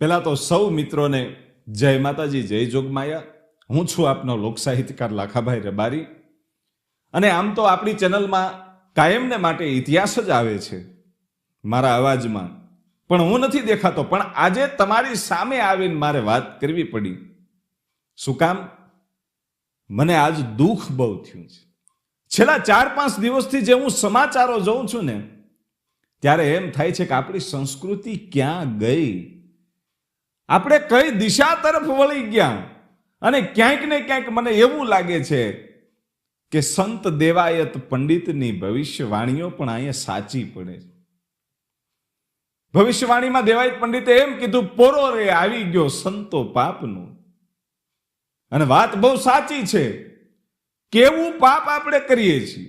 પહેલા તો સૌ મિત્રોને જય માતાજી, જય જોગમાયા. હું છું આપનો લોક સાહિત્યકાર લાખાભાઈ રબારી. અને આમ તો આપણી ચેનલમાં કાયમને માટે ઇતિહાસ જ આવે છે મારા અવાજમાં, પણ હું નથી દેખાતો. પણ આજે તમારી સામે આવીને મારે વાત કરવી પડી. શું કામ? મને આજ દુઃખ બહુ થયું છે. છેલ્લા 4-5 દિવસથી જે હું સમાચારો જોઉં છું ને, ત્યારે એમ થાય છે કે આપણી સંસ્કૃતિ ક્યાં ગઈ, આપણે કઈ દિશા તરફ વળી ગયા. અને ક્યાંક ને ક્યાંક મને એવું લાગે છે કે સંત દેવાયત પંડિતની ભવિષ્યવાણીઓ પણ અહીંયા સાચી પડે છે. ભવિષ્યવાણીમાં દેવાયત પંડિતે એમ કીધું, પોરો રે આવી ગયો સંતો પાપનું. અને વાત બહુ સાચી છે. કેવું પાપ આપણે કરીએ છીએ.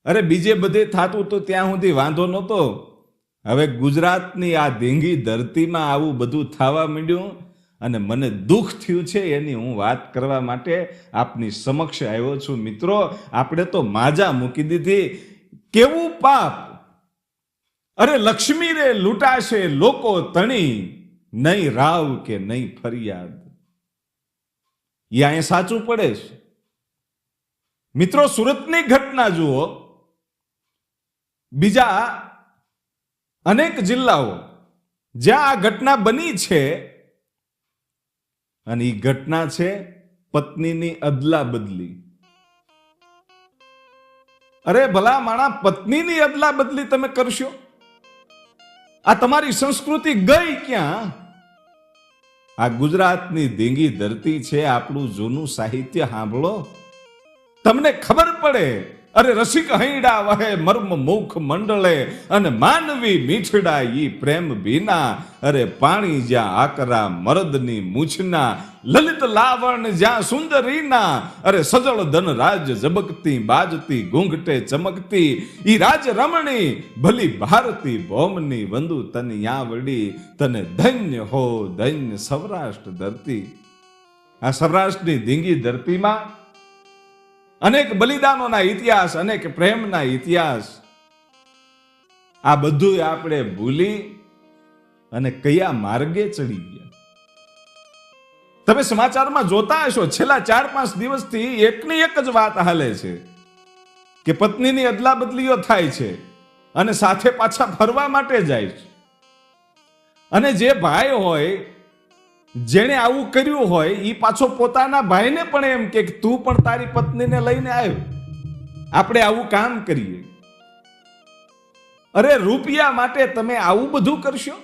અરે બીજે બધે થાતું તો ત્યાં સુધી વાંધો નહોતો. હવે ગુજરાતની આ ધીંગી ધરતીમાં આવું બધું થવા માંડ્યું અને મને દુઃખ થયું છે. એની હું વાત કરવા માટે આપની સમક્ષ આવ્યો છું. મિત્રો, આપણે તો માજા મૂકી દીધી. કેવું પાપ! અરે લક્ષ્મી રે લૂંટાશે લોકો તણી, નહીં રાવ કે નહીં ફરિયાદ. એ અહીંયા સાચું પડે છે. મિત્રો, સુરતની ઘટના જુઓ, બીજા અનેક જિલ્લાઓ જ્યાં આ ઘટના બની છે, અને એ ઘટના છે પત્નીની અદલા બદલી. અરે ભલા માણા, પત્નીની અદલા બદલી તમે કરશો? આ તમારી સંસ્કૃતિ ગઈ ક્યાં? આ ગુજરાતની ધીંગી ધરતી છે. આપણું જૂનું સાહિત્ય સાંભળો, તમને ખબર પડે. અરે રસિક હૈડા વહે મર્મ મુખ મંડળે, અને માનવી મીઠડા ઈ પ્રેમ ભીના. અરે પાણી જ્યાં આકરા મરદની મૂછના, લલિત લાવણ જ્યાં સુંદરીના. અરે સજળ ધન રાજ ઝબકતી બાજતી ઘૂંઘટે ચમકતી, ઈ રાજ રમણી ભલી ભારતી ભૌમની વંદુ તને યા વડી. તને ધન્ય હો ધન્ય સૌરાષ્ટ્ર ધરતી. આ સૌરાષ્ટ્રની ધીંગી ધરતીમાં અનેક બલિદાનોના ઇતિહાસ, અનેક પ્રેમના ઇતિહાસ, આ બધું આપણે ભૂલી અને કયા માર્ગે ચડી ગયા. તમે સમાચારમાં જોતા હશો, છેલ્લા 4-5 દિવસથી એકની એક જ વાત હાલે છે કે પત્નીની અદલા બદલીઓ થાય છે અને સાથે પાછા ફરવા માટે જાય છે. અને જે ભાઈ હોય, જેણે આવું કર્યું હોય, એ પાછો પોતાના ભાઈને પણ એમ કે તું પણ તારી પત્નીને લઈને આવ્યો, આપણે આવું કામ કરીએ. અરે રૂપિયા માટે તમે આવું બધું કરશો?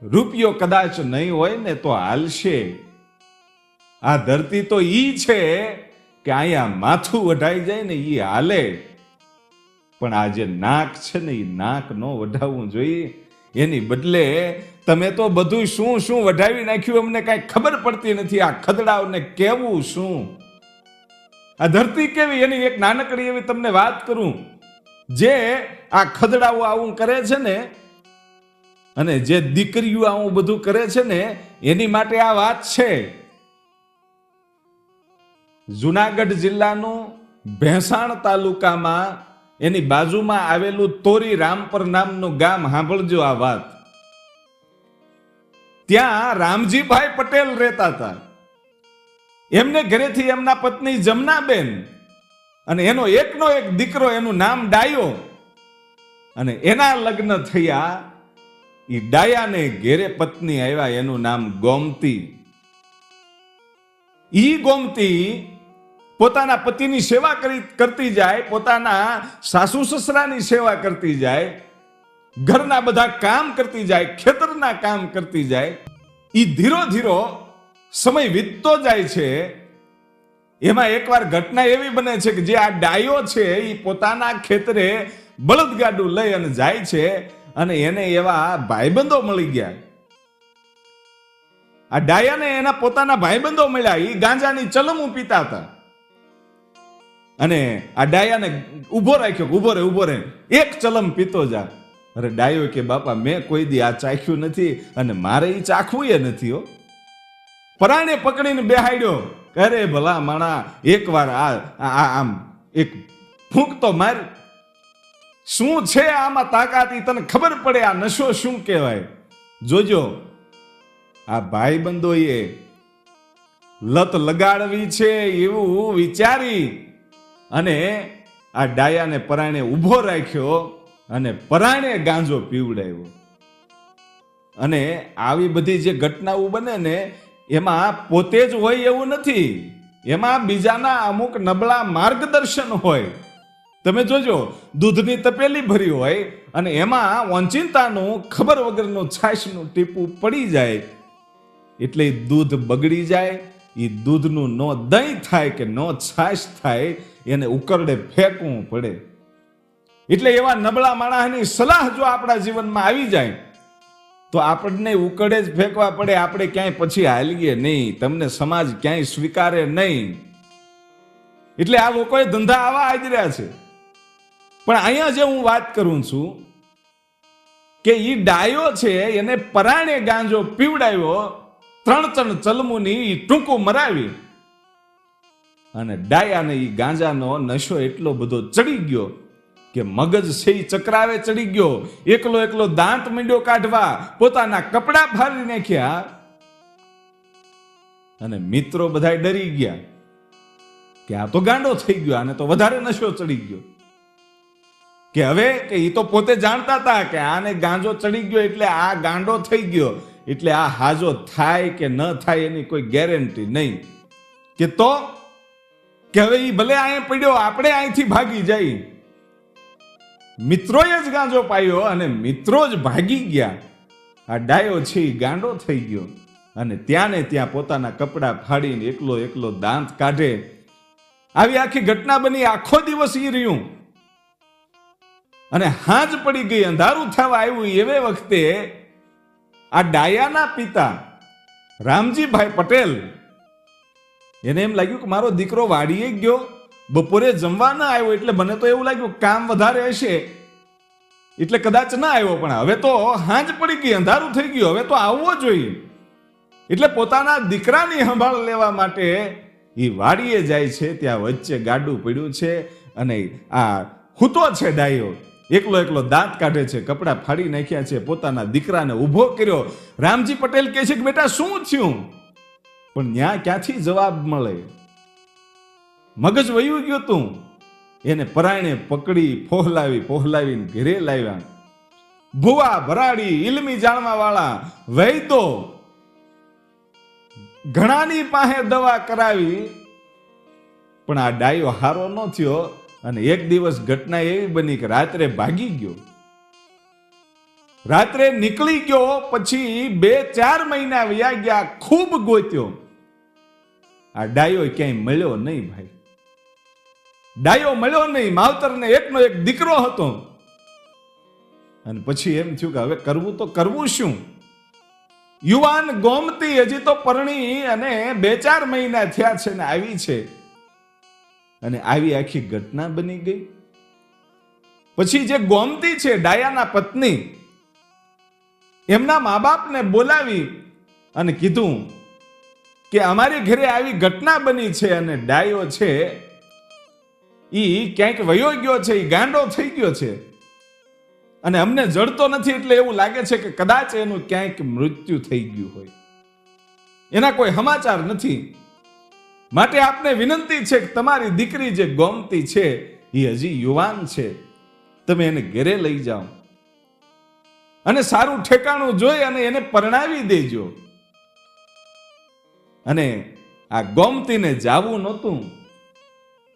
રૂપિયો કદાચ નહીં હોય ને તો હાલશે. આ ધરતી તો ઈ છે કે અહીંયા માથું વઢાઈ જાય ને ઈ હાલે, પણ આ જે નાક છે ને એ નાક ન વઢાવવું જોઈએ. એની બદલે તમે તો બધું શું શું વઢાવી નાખ્યું, અમને કાંઈ ખબર પડતી નથી. આ ખદડાઓને કેવું શું, આ ધરતી કેવી, એની એક નાનકડી એવી તમને વાત કરું. જે આ ખદડાઓ આવું કરે છે ને, અને જે દીકરીઓ આવું બધું કરે છે ને, એની માટે આ વાત છે. જુનાગઢ જિલ્લાનું ભેંસાણ તાલુકામાં એની બાજુમાં આવેલું તોરી રામપર નામનું ગામ, સાંભળજો આ વાત. ત્યાં રામજીભાઈ પટેલ રહેતા હતા. એમને ઘરેથી એમના પત્ની જમનાબેન અને એનો એકનો એક દીકરો, એનું નામ ડાયો, અને એના લગ્ન થયા. એ ડાયાને ઘેરે પત્ની આવ્યા, એનું નામ ગોમતી. ઈ ગોમતી પોતાના પતિની સેવા કરતી જાય, પોતાના સાસુ સસરાની સેવા કરતી જાય, ઘરના બધા કામ કરતી જાય, ખેતરના કામ કરતી જાય. ઈ ધીરો ધીરો સમય વીતતો જાય છે. એમાં એકવાર ઘટના એવી બને છે કે જે આ ડાયો છે એ પોતાના ખેતરે બળદગાડું લઈ અને જાય છે, અને એને એવા ભાઈબંધો મળી ગયા. આ ડાયાને એના પોતાના ભાઈબંધો મળ્યા. એ ગાંજાની ચલમું પીતા હતા. અને આ ડાયાને ઉભો રાખ્યો, ઉભો રે, એક ચલમ પીતો જા. અરે ડાયો કે બાપા, મેં કોઈ દી આ ચાખ્યું નથી અને મારે એ ચાખવું એ નથી હો. પરાણે પકડીને બેહાડ્યો. અરે ભલા માણા, એકવાર આમ એક ફૂંક તો માર. શું છે આમાં તાકાત, તને ખબર પડે આ નશો શું કહેવાય? જોજો આ ભાઈબંધોએ લત લગાડવી છે એવું વિચારી અને આ ડાયાને પરાણે ઊભો રાખ્યો અને પરાણે ગાંજો પીવડાવ્યો. અને આવી બધી જે ઘટનાઓ બને ને એમાં પોતે જ હોય એવું નથી, એમાં બીજાના અમુક નબળા માર્ગદર્શન હોય. તમે જોજો, દૂધની તપેલી ભરી હોય અને એમાં ઓચિંતાનું ખબર વગરનું છાશનું ટીપું પડી જાય એટલે દૂધ બગડી જાય. એ દૂધનું નો દહીં થાય કે નો છાશ થાય એને ઉકરડે ફેંકવું પડે. એટલે એવા નબળા માણસની સલાહ જો આપણા જીવનમાં આવી જાય તો આપણને ઉકળે જ ફેંકવા પડે. આપણે ક્યાંય પછી હાલીએ નહીં, તમને સમાજ ક્યાંય સ્વીકારે નહીં. એટલે આ લોકોએ ધંધા આવા આદર્યા છે. પણ અહીંયા જે હું વાત કરું છું કે ઈ ડાયો છે એને પરાણે ગાંજો પીવડાવ્યો, 3 ચલમુની ઈ ટૂંકું મરાવી અને ડાયાને ઈ ગાંજાનો નશો એટલો બધો ચડી ગયો કે મગજ છે ઈ ચક્રાવે ચડી ગયો. એકલો દાંત મીંડ્યો કાઢવા, પોતાના કપડા ફાડી નાખ્યા અને મિત્રો બધા ડરી ગયા કે આ તો ગાંડો થઈ ગયો, આને તો વધારે નશો ચડી ગયો. કે હવે કે ઈ તો પોતે જાણતા હતા કે આને ગાંજો ચડી ગયો એટલે આ ગાંડો થઈ ગયો, એટલે આ હાજો થાય કે ન થાય એની કોઈ ગેરંટી નહીં. કે તો કે હવે ઈ ભલે અહીંયા પડ્યો, આપણે અહીંથી ભાગી જાય. મિત્રોએ જ ગાંજો પાયો અને મિત્રો જ ભાગી ગયા. આ ડાયો છે ઈ ગાંડો થઈ ગયો અને ત્યાં ને ત્યાં પોતાના કપડા ફાડીને એકલો દાંત કાઢે. આવી આખી ઘટના બની. આખો દિવસ ઈ રહ્યું અને હાંજ પડી ગઈ, અંધારું થવા આવ્યું. એવે વખતે આ ડાયાના પિતા રામજીભાઈ પટેલ એને એમ લાગ્યું કે મારો દીકરો વાડીએ ગયો, બપોરે જમવા ના આવ્યો, એટલે મને તો એવું લાગ્યું કામ વધારે હશે એટલે કદાચ ના આવ્યો. પણ હવે તો હાંજ પડી ગઈ, અંધારું થઈ ગયું, હવે તો આવવો જોઈએ. એટલે પોતાના દીકરાની સંભાળ લેવા માટે એ વાડીએ જાય છે. ત્યાં વચ્ચે ગાડું પડ્યું છે અને આ હૂતો છે ડાયો, એકલો દાંત કાઢે છે, કપડા ફાડી નાખ્યા છે, પોતાના દીકરાને ઊભો કર્યો. રામજી પટેલ કહે છે કે બેટા શું થયું? પણ ન્યા ક્યાંથી જવાબ મળે? મગજ વયું ગયું તું. એને પરાયણે પકડી ફોહલાવીને ઘરે લાવ્યા. ભુવા ભરાડી ઇલમી જાણવા વાળા વૈદો ઘણાની પાસે દવા કરાવી, પણ આ ડાયો હારો ન થયો. અને એક દિવસ ઘટના એવી બની કે રાત્રે ભાગી ગયો. રાત્રે નીકળી ગયો, પછી 2-4 મહિના વયા ગયા, ખૂબ ગોત્યો. આ ડાયો ક્યાંય મળ્યો નહીં ભાઈ, ડાયો મળ્યો નહીં. માવતરને એકનો એક દીકરો હતો. અને પછી એમ થયું કે હવે કરવું તો કરવું શું? યુવાન ગોમતી હજી તો પરણી અને 2-4 મહિના થયા છે ને આવી છે. અને આવી આખી ઘટના બની ગઈ. પછી જે ગોમતી છે ડાયાના પત્ની, એમના મા બાપને બોલાવી અને કીધું કે અમારી ઘરે આવી ઘટના બની છે અને ડાયો છે ઈ ક્યાંક વયો ગયો છે, ઈ ગાંડો થઈ ગયો છે અને અમને જડતો નથી, એટલે એવું લાગે છે કે કદાચ એનું ક્યાંક મૃત્યુ થઈ ગયું હોય. એના કોઈ સમાચાર નથી. માટે આપને વિનંતી છે કે તમારી દીકરી જે ગોમતી છે એ હજી યુવાન છે, તમે એને ઘરે લઈ જાઓ અને સારું ઠેકાણું જોઈ અને એને પરણાવી દેજો. અને આ ગોમતીને જાવું નહોતું,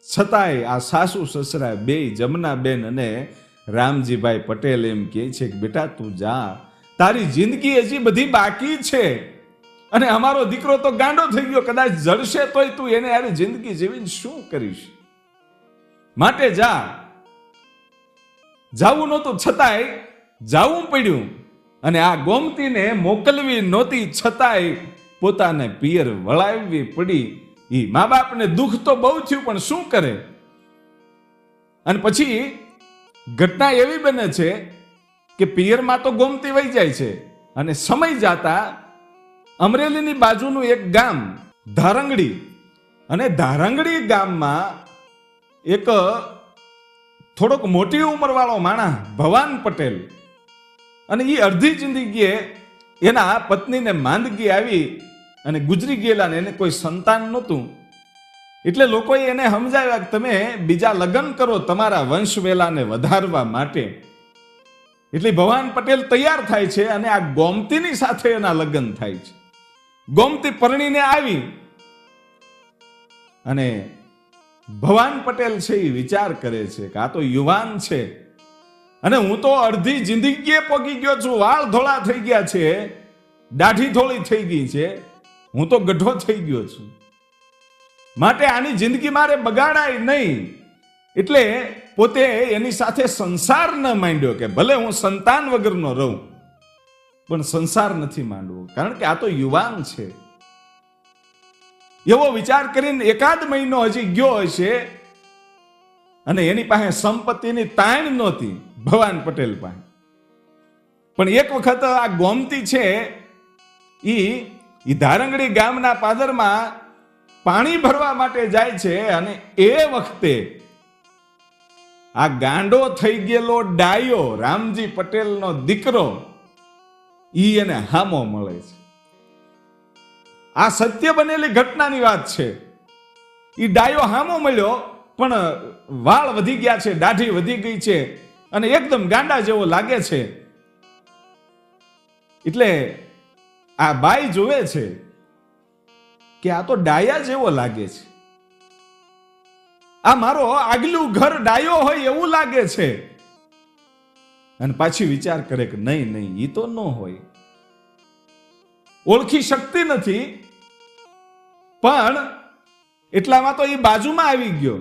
છતાંય આ સાસુ સસરા બેય જમનાબેન અને રામજીભાઈ પટેલ એમ કહે છે કે બેટા તું જા, તારી જિંદગી હજી બધી બાકી છે અને અમારો દીકરો તો ગાંડો થઈ ગયો, કદાચ જડશે તોય તું એને યાર જિંદગી જીવીને શું કરીશ? માટે જા. જાવું નહોતું છતાંય જાવું પડ્યું. અને આ ગોમતીને મોકલવી નહોતી છતાંય પોતાને પિયર વળાવવી પડી. ઈ મા બાપને દુઃખ તો બહુ થયું, પણ શું કરે? અને પછી ઘટના એવી બને છે કે પિયરમાં તો ગોમતી વહી જાય છે અને સમય જાતા અમરેલીની બાજુનું એક ગામ ધારંગડી, અને ધારંગડી ગામમાં એક થોડોક મોટી ઉંમર વાળો માણસ ભવાન પટેલ, અને એ અડધી જિંદગીએ એના પત્નીને માંદગી આવી અને ગુજરી ગયેલા ને એને કોઈ સંતાન નહોતું. એટલે લોકોએ એને સમજાવ્યા કે તમે બીજા લગ્ન કરો તમારા વંશવેલાને વધારવા માટે. એટલે ભવાન પટેલ તૈયાર થાય છે અને આ ગોમતીની સાથે એના લગ્ન થાય છે. ગોમતી પરણીને આવી અને ભવાન પટેલ છે એ વિચાર કરે છે કે આ તો યુવાન છે અને હું તો અડધી જિંદગીએ પોગી ગયો છું, વાળ ધોળા થઈ ગયા છે, દાઢી ધોળી થઈ ગઈ છે, હું તો ગઢો થઈ ગયો છું, માટે આની જિંદગી મારે બગાડાય નહીં. એટલે પોતે એની સાથે સંસાર ન માંડ્યો કે ભલે હું સંતાન વગરનો રહું પણ સંસાર નથી માંડવો, કારણ કે આ તો યુવાન છે. એવો વિચાર કરીને એકાદ મહિનો હજી ગયો હશે અને એની પાસે સંપત્તિની તાણ નહોતી ભવાન પટેલ પાસે. પણ એક વખત આ ગોમતી છે ઈ ધારંગડી ગામના પાદરમાં પાણી ભરવા માટે જાય છે અને એ વખતે આ ગાંડો થઈ ગયેલો ડાયો રામજી પટેલનો દીકરો ઈ એને હામો મળે છે. આ સત્ય બનેલી ઘટનાની વાત છે. ઈ ડાયો હામો મળ્યો પણ વાળ વધી ગયા છે, દાઢી વધી ગઈ છે અને એકદમ ગાંડા જેવો લાગે છે. એટલે આ બાઈ જોવે છે કે આ તો ડાયા જેવો લાગે છે, આ મારો આગલું ઘર ડાયો હોય એવું લાગે છે. અને પાછી વિચાર કરે કે નહીં નહીં, ઈ તો ન હોય, ઓળખી શકતી નથી. પણ એટલામાં તો એ બાજુમાં આવી ગયો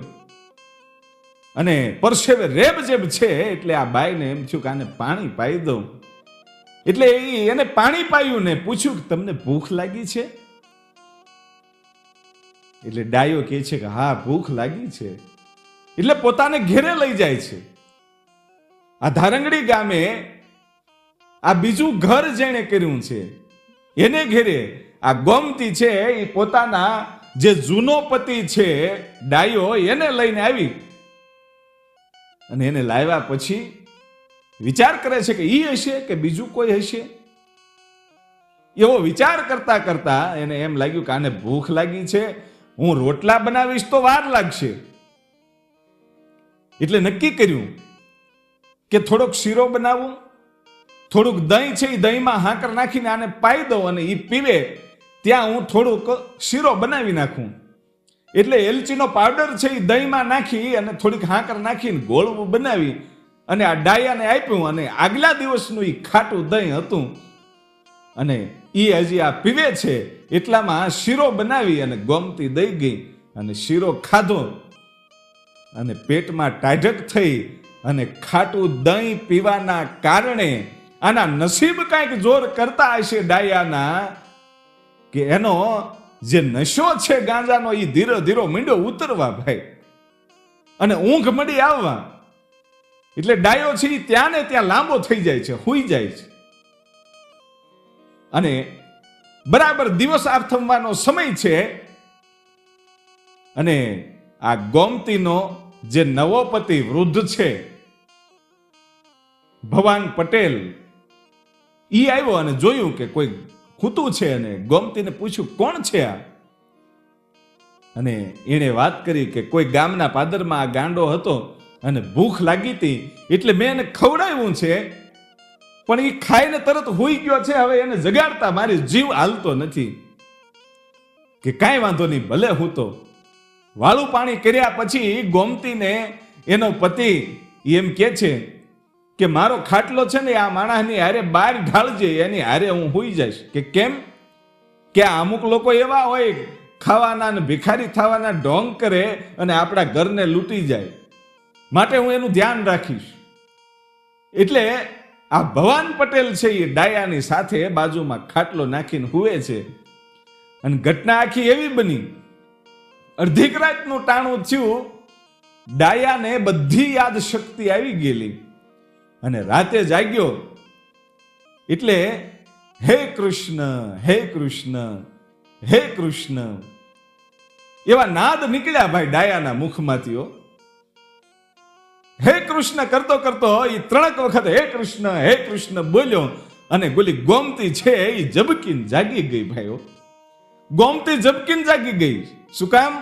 અને પરસેવે રેબ જેબ છે એટલે આ બાઈને એમ થયું કે આને પાણી પાઈ દઉં. એટલે એને પાણી પાયું ને પૂછ્યું કે તમને ભૂખ લાગી છે? એટલે ડાયો કહે છે કે હા ભૂખ લાગી છે. એટલે પોતાને ઘેરે લઈ જાય છે. આ ધારંગડી ગામે આ બીજું ઘર જેણે કર્યું છે એને ઘેરે આ ગોમતી છે એ પોતાના જે જૂનો પતિ છે ડાયો એને લઈને આવી અને એને લાવ્યા પછી વિચાર કરે છે કે ઈ હશે કે બીજું કોઈ હશે. એવો વિચાર કરતા કરતા એને એમ લાગ્યું કે આને ભૂખ લાગી છે, હું રોટલા બનાવીશ તો વાર લાગશે. એટલે નક્કી કર્યું કે થોડોક શીરો બનાવું, થોડુંક દહીં છે એ દહીંમાં હાકર નાખીને આને પાઈ દઉં અને એ પીવે ત્યાં હું થોડુંક શીરો બનાવી નાખું. એટલે એલચીનો પાવડર છે એ દહીંમાં નાખી અને થોડીક હાકર નાખીને ગોળવું બનાવી અને આ ડાયાને આપ્યું અને આગલા દિવસનું એ ખાટું દહીં હતું અને એ હજી આ પીવે છે એટલામાં શીરો બનાવી અને ગોમતી દઈ ગઈ અને શીરો ખાધો અને પેટમાં ટાઢક થઈ અને ખાટું દહીં પીવાના કારણે આના નસીબ કાંઈક જોર કરતા હશે ડાયાના કે એનો જે નશો છે ગાંજાનો એ ધીરે ધીરે મીંડો ઉતરવા ભાઈ અને ઊંઘ મળી આવવા. એટલે ડાયો છે ત્યાં ને ત્યાં લાંબો થઈ જાય છે, હુઈ જાય છે. અને બરાબર દિવસ આથમવાનો સમય છે અને આ ગોમતીનો જે નવો પતિ વૃદ્ધ છે ભવાન પટેલ ઈ આવ્યો અને જોયું કે કોઈ ખૂતું છે અને ગોમતીને પૂછ્યું કોણ છે આ? અને એણે વાત કરી કે કોઈ ગામના પાદરમાં આ ગાંડો હતો અને ભૂખ લાગી હતી એટલે મેં એને ખવડાવ્યું છે પણ એ ખાઈને તરત હોઈ ગયો છે, હવે એને જગાડતા મારી જીવ હાલતો નથી. કે કાંઈ વાંધો નહીં, ભલે હું તો. વાળું પાણી કર્યા પછી ગોમતીને એનો પતિ એમ કે છે કે મારો ખાટલો છે ને આ માણસની હારે બહાર ઢાળજે, એની હારે હું હોઈ જઈશ. કે કેમ? કે અમુક લોકો એવા હોય ખાવાના ને ભિખારી થવાના ઢોંગ કરે અને આપણા ઘરને લૂંટી જાય, માટે હું એનું ધ્યાન રાખીશ. એટલે આ ભવાન પટેલ છે એ ડાયાની સાથે બાજુમાં ખાટલો નાખીને હુએ છે. અને ઘટના આખી એવી બની, અડધીક રાતનું ટાણું થયું, ડાયાને બધી યાદ શક્તિ આવી ગયેલી અને રાતે જાગ્યો એટલે હે કૃષ્ણ હે કૃષ્ણ હે કૃષ્ણ એવા નાદ નીકળ્યા ભાઈ ડાયાના મુખમાંથી. હે કૃષ્ણ કરતો કરતો એ 3 વખત હે કૃષ્ણ બોલ્યો અને ગોલી ગોમતી છે એ ઝબકીને જાગી ગઈ ભાઈઓ. ગોમતી ઝબકીને જાગી ગઈ. શું કામ?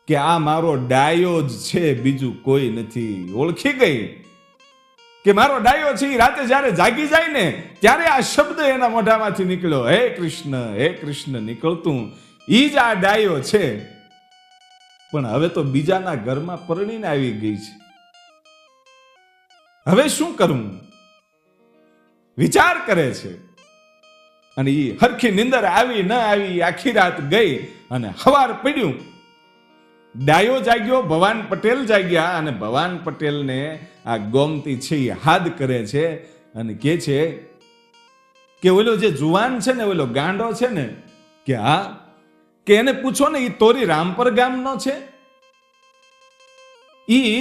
કે આ મારો ડાયો જ છે, બીજું કોઈ નથી. ઓળખી ગઈ કે મારો ડાયો છે. રાતે જ્યારે જાગી જાય ને ત્યારે આ શબ્દ એના મોઢામાંથી નીકળ્યો, હે કૃષ્ણ નીકળતું ઈ જ આ ડાયો છે. પણ હવે તો બીજાના ઘરમાં પરણીને આવી ગઈ છે. હવે શું કરવું વિચાર કરે છે. અને ઈ હરખી નિંદર આવી ન આવી આખી રાત ગઈ અને હવાર પડ્યું. ડાયો જાગ્યો, ભવાન પટેલ જાગ્યા અને ભવાન પટેલને આ ગોમતી છે એ હાદ કરે છે અને કે છે કે ઓલો જે જુવાન છે ને, ઓલો ગાંડો છે ને, કે હા, કે એને પૂછો ને ઈ તોરી રામપર ગામનો છે, ઈ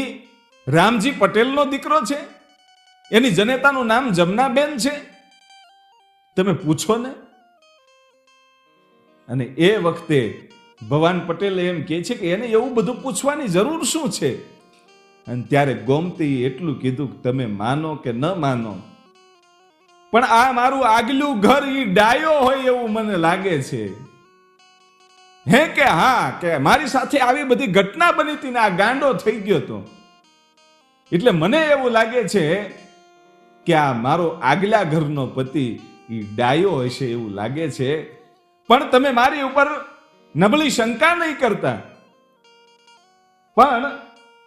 રામજી પટેલનો દીકરો છે, એની જનેતાનું નામ જમનાબેન છે, તમે પૂછો ને. અને એ વખતે ભવાન પટેલ એમ કહે છે કે એને એવું બધું પૂછવાની જરૂર શું છે? અને ત્યારે ગોમતી એટલું કીધું કે તમે માનો કે ન માનો, પણ આ મારું આગલું ઘર ઈ ડાયો હોય એવું મને લાગે છે. હે કે હા, કે મારી સાથે આવી બધી ઘટના બની હતી ને આ ગાંડો થઈ ગયો હતો, એટલે મને એવું લાગે છે કે આ મારો આગલા ઘરનો પતિ ઈ ડાયો હશે એવું લાગે છે. પણ તમે મારી ઉપર નબળી શંકા નહીં કરતા, પણ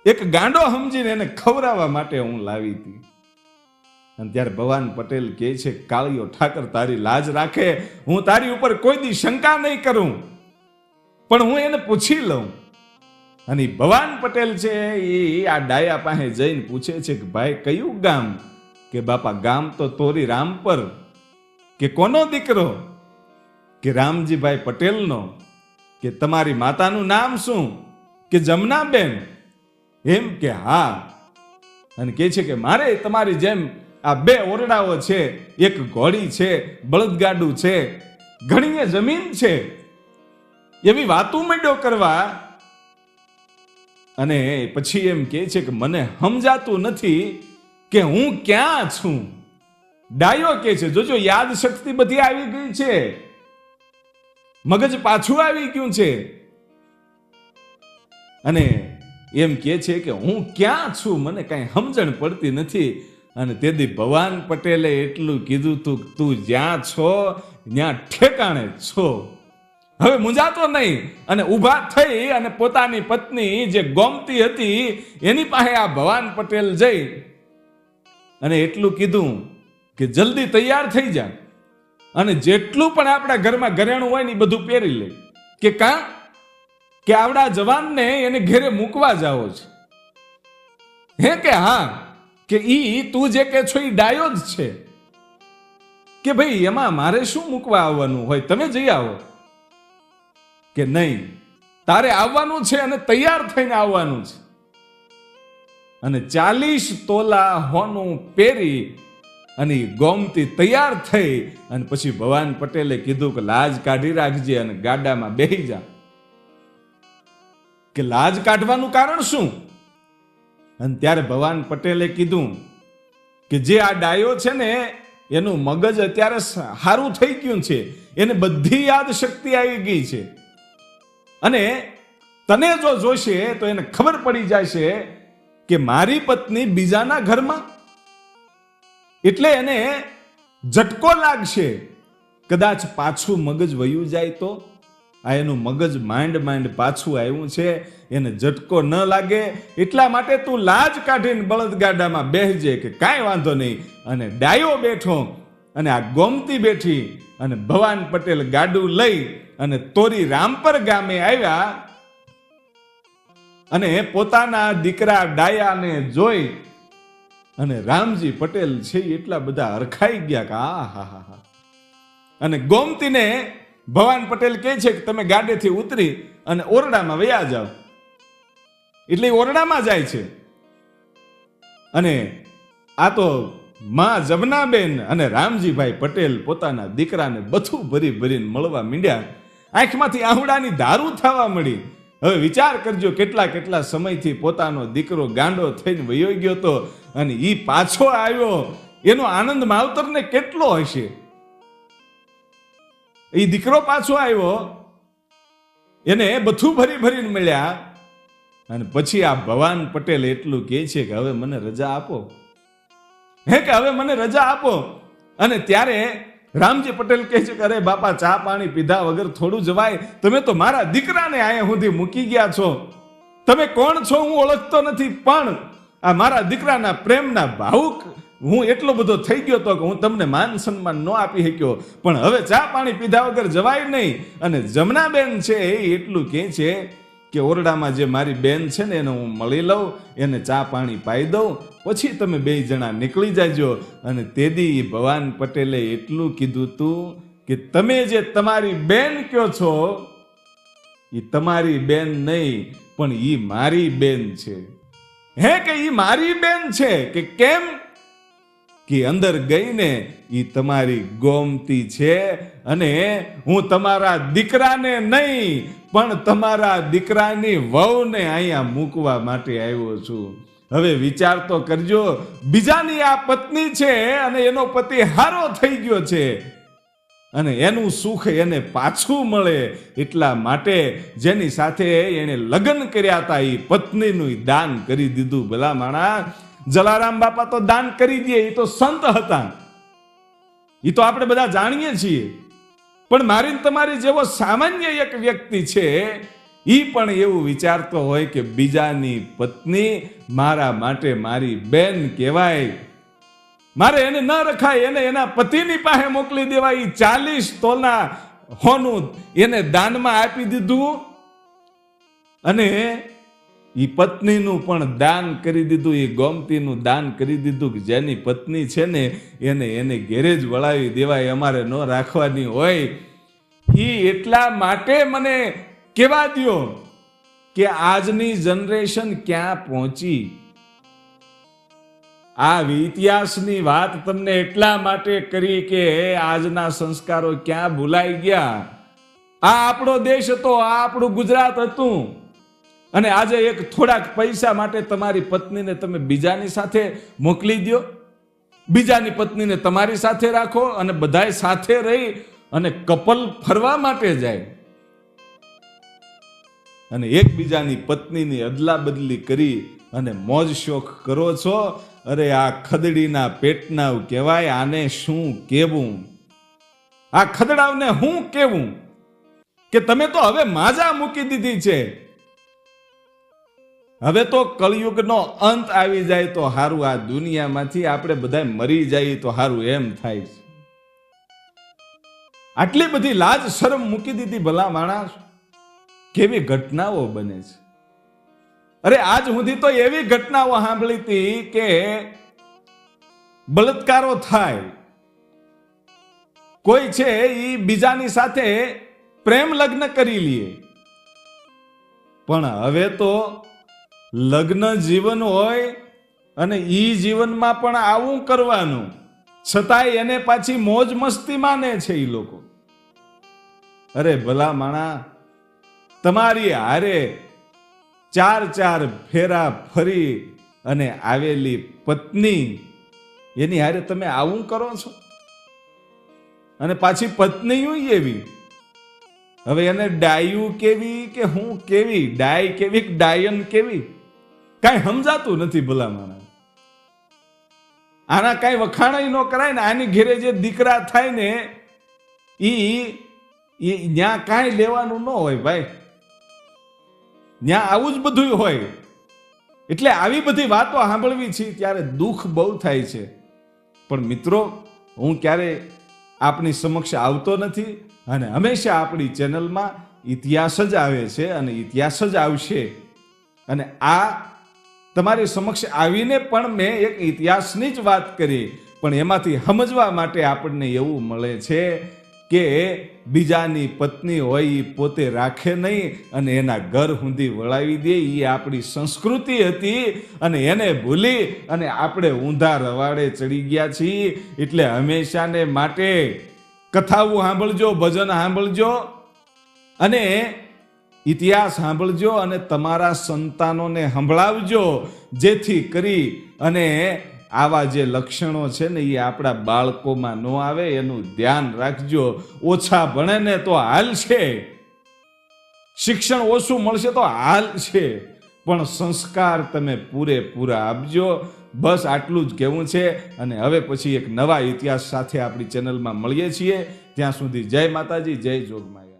એક ગાંડો સમજીને એને ખવડાવવા માટે હું લાવી હતી. અને ત્યારે ભવાન પટેલ કહે છે, કાળિયો ઠાકર તારી લાજ રાખે, હું તારી ઉપર કોઈ દી શંકા નહીં કરું, પણ હું એને પૂછી લઉં. અને ભવાન પટેલ છે એ આ ડાયા પાસે જઈને પૂછે છે કે ભાઈ કયું ગામ? કે બાપા ગામ તો તોરી રામપર. કે કોનો દીકરો? કે રામજીભાઈ પટેલનો. કે તમારી માતાનું નામ શું? કે જમનાબેન. એમ કે હા. અને કે છે કે મારે તમારી જેમ આ 2 ઓરડાઓ છે, એક ઘોડી છે, બળદગાડું છે, ઘણી જમીન છે, એવી વાતું માંડ્યો કરવા. અને પછી એમ કે છે કે મને સમજાતું નથી કે હું ક્યાં છું. ડાયો કે છે જોજો યાદ શક્તિ બધી આવી ગઈ છે, મગજ પાછું આવી ગયું છે. અને એમ કે છે કે હું ક્યાં છું, મને કઈ સમજણ પડતી નથી. અને તેથી ભવાન પટેલે એટલું કીધું તું જ્યાં છો ત્યાં ઠેકાણે છો, હવે મૂંઝાતો નહીં. અને ઊભા થઈ અને પોતાની પત્ની જે ગોમતી હતી એની પાસે આ ભવાન પટેલ જઈ અને એટલું કીધું કે જલ્દી તૈયાર થઈ જા અને જેટલું પણ આપણા ઘરમાં ઘરેણું હોય ને એ બધું પહેરી લે. કે કા કે આવડા જવાનને એને ઘેરે મૂકવા જાવો છે. હે કે હા, કે ઈ તું જે કે છો ઈ ડાયો જ છે. કે ભાઈ એમાં મારે શું મૂકવા આવવાનું હોય, તમે જઈ આવો. કે નહીં, તારે આવવાનું છે અને તૈયાર થઈને આવવાનું છે. અને 40 તોલા હોનું પહેરી અને ગોમતી તૈયાર થઈ અને પછી ભવાન પટેલે કીધું કે લાજ કાઢી રાખજે અને ગાડામાં બેહી જા. કે લાજ કાઢવાનું કારણ શું? અને ત્યારે ભવાન પટેલે કીધું કે જે આ ડાયો છે ને એનું મગજ અત્યારે સારું થઈ ગયું છે, એને બધી યાદ શક્તિ આવી ગઈ છે. અને તને જો જોશે તો એને ખબર પડી જશે કે મારી પત્ની બીજાના ઘરમાં, એટલે એને ઝટકો લાગશે. કદાચ પાછું મગજ વયું જાય તો. આ એનું મગજ માંડ પાછું આવ્યું છે, એને ઝટકો ન લાગે એટલા માટે તું લાજ કાઢીને બળદગાડામાં બેસજે. કે કાંઈ વાંધો નહીં. અને ડાયો બેઠો અને આ ગોમતી બેઠી અને ભવાન પટેલ ગાડું લઈ અને તોરી રામપર ગામે આવ્યા. અને પોતાના દીકરા ડાયાને જોઈ અને રામજી પટેલ છે એટલા બધા હરખાઈ ગયા કે આ હા હા હા. અને ગોમતીને ભવાન પટેલ કહે છે કે તમે ગાડેથી ઉતરી અને ઓરડામાં વયા જાઓ. એટલે ઓરડામાં જાય છે. અને આ તો માં જમનાબેન અને રામજીભાઈ પટેલ પોતાના દીકરાને બધું ભરી ભરીને મળવા માંડ્યા. આંખમાંથી આહુડાની ધારું થવા મળી. હવે વિચાર કરજો કેટલા સમયથી પોતાનો દીકરો ગાંડો થઈને વયો ગયો હતો અને ઈ પાછો આવ્યો એનો આનંદ માવતરને કેટલો હશે. એ દીકરો પાછો આવ્યો, એને બધું ભરી ભરીને મળ્યા, અને પછી આ ભવાન પટેલ એટલું કહે છે કે હવે મને રજા આપો, કે હવે મને રજા આપો. અને ત્યારે રામજી પટેલ કહે છે કે અરે બાપા, ચા પાણી પીધા વગર થોડું જવાય? તમે તો મારા દીકરાને અહીંયા સુધી મૂકી ગયા છો. તમે કોણ છો હું ઓળખતો નથી, પણ આ મારા દીકરાના પ્રેમના ભાવુક હું એટલો બધો થઈ ગયો હતો કે હું તમને માન સન્માન ન આપી શક્યો, પણ હવે ચા પાણી પીધા વગર જવાય નહીં. અને જમનાબેન છે એ એટલું કહે છે કે ઓરડામાં જે મારી બેન છે ને એને હું મળી લઉં, એને ચા પાણી પાઈ દઉં, પછી તમે બે જણા નીકળી જાજો. અને તેદી ભવાન પટેલે એટલું કીધું તું કે તમે જે તમારી બેન કહો છો એ તમારી બેન નહીં, પણ એ મારી બેન છે. કે એ મારી બેન છે કે કેમ? કે અંદર ગઈને એ તમારી ગોમતી છે, અને હું તમારા દીકરાને નહીં પણ તમારા દીકરાની વહુને અહીંયા મૂકવા માટે આવ્યો છું. હવે વિચાર તો કરજો, બીજાની આ પત્ની છે અને એનો પતિ હારો થઈ ગયો છે, અને એનું સુખ એને પાછું મળે એટલા માટે જેની સાથે એને લગ્ન કર્યા હતા એ પત્નીનું દાન કરી દીધું. ભલા માણા, જલારામ બાપા તો દાન કરી દે, એ તો સંત હતા, એ તો આપણે બધા જાણીએ છીએ. પણ મારી તમારી જેવો સામાન્ય એક વ્યક્તિ છે, એ પણ એવું વિચારતો હોય કે બીજાની પત્ની મારા માટે મારી બેન કહેવાય, મારે એને ન રખાય, એને એના પતિની પાસે મોકલી દેવાય. 40 તોલા હોનું એને દાનમાં આપી દીધું, અને એ પત્નીનું પણ દાન કરી દીધું, એ ગોમતીનું દાન કરી દીધું કે જેની પત્ની છે ને એને ઘેરે જ વળાવી દેવાય, અમારે ન રાખવાની હોય. એ એટલા માટે મને કહેવા દ્યો કે આજની જનરેશન ક્યાં પહોંચી. આ ઇતિહાસની વાત તમને એટલા માટે કરી કે આજના સંસ્કારો ક્યાં ભૂલાઈ ગયા. આ આપણો દેશ હતો, આ આપણું ગુજરાત હતું, અને આજે એક થોડાક પૈસા માટે તમારી પત્નીને તમે બીજાની સાથે મોકલી દો, બીજાની પત્નીને તમારી સાથે રાખો, અને બધાય સાથે રહી અને કપલ ફરવા માટે જાય, અને એકબીજાની પત્નીની અદલા બદલી કરી અને મોજ શોખ કરો છો. અરે આ ખદડીના પેટના કહેવાય, આને શું કેવું? આ ખદડાવને હું કેવું કે તમે તો હવે માજા મૂકી દીધી છે. હવે તો કળિયુગનો અંત આવી જાય તો હારું, આ દુનિયામાંથી આપણે બધા મરી જઈએ તો હારું, એમ થાય છે. આટલી બધી લાજ શરમ મૂકી દીધી ભલા માણસ. કેવી ઘટનાઓ બને છે. અરે આજ સુધી તો એવી ઘટનાઓ સાંભળી હતી કે બળાત્કારો થાય, કોઈ છે એ બીજાની સાથે પ્રેમ લગ્ન કરી લે, પણ હવે તો લગ્ન જીવન હોય અને ઈ જીવનમાં પણ આવું કરવાનું, છતાંય એને પાછી મોજ મસ્તી માને છે એ લોકો. અરે ભલા માણા, તમારી હારે 4 ફેરા ફરી અને આવેલી પત્ની, એની હારે તમે આવું કરો છો, અને પાછી પત્ની એવી. હવે એને ડાયું કેવી કે હું કેવી, ડાય કેવી કે ડાયન કેવી, કાંઈ સમજાતું નથી ભલા માણસ. આના કાંઈ વખાણાઈ ન કરાય ને. આની ઘેરે જે દીકરા થાય ને ઈ ત્યાં કાંઈ લેવાનું ન હોય ભાઈ, ત્યાં આવું જ બધું હોય. એટલે આવી બધી વાતો સાંભળવી છે ત્યારે દુઃખ બહુ થાય છે. પણ મિત્રો, હું ક્યારે આપની સમક્ષ આવતો નથી, અને હંમેશા આપણી ચેનલમાં ઇતિહાસ જ આવે છે અને ઇતિહાસ જ આવશે. અને આ તમારી સમક્ષ આવીને પણ મેં એક ઇતિહાસની જ વાત કરી, પણ એમાંથી સમજવા માટે આપણને એવું મળે છે કે બીજાની પત્ની હોય એ પોતે રાખે નહીં અને એના ઘર સુધી વળાવી દે. એ આપણી સંસ્કૃતિ હતી, અને એને ભૂલી અને આપણે ઊંધા રવાડે ચડી ગયા છીએ. એટલે હંમેશાને માટે કથાઓ સાંભળજો, ભજન સાંભળજો, અને ઇતિહાસ સાંભળજો, અને તમારા સંતાનોને સંભળાવજો, જેથી કરી અને આવા જે લક્ષણો છે ને એ આપણા બાળકોમાં ન આવે એનું ધ્યાન રાખજો. ઓછા ભણે ને તો હાલશે, શિક્ષણ ઓછું મળશે તો હાલશે, પણ સંસ્કાર તમે પૂરેપૂરા આપજો. બસ આટલું જ કહેવું છે. અને હવે પછી એક નવા ઇતિહાસ સાથે આપણી ચેનલમાં મળીએ છીએ. ત્યાં સુધી જય માતાજી, જય જોગમાયા.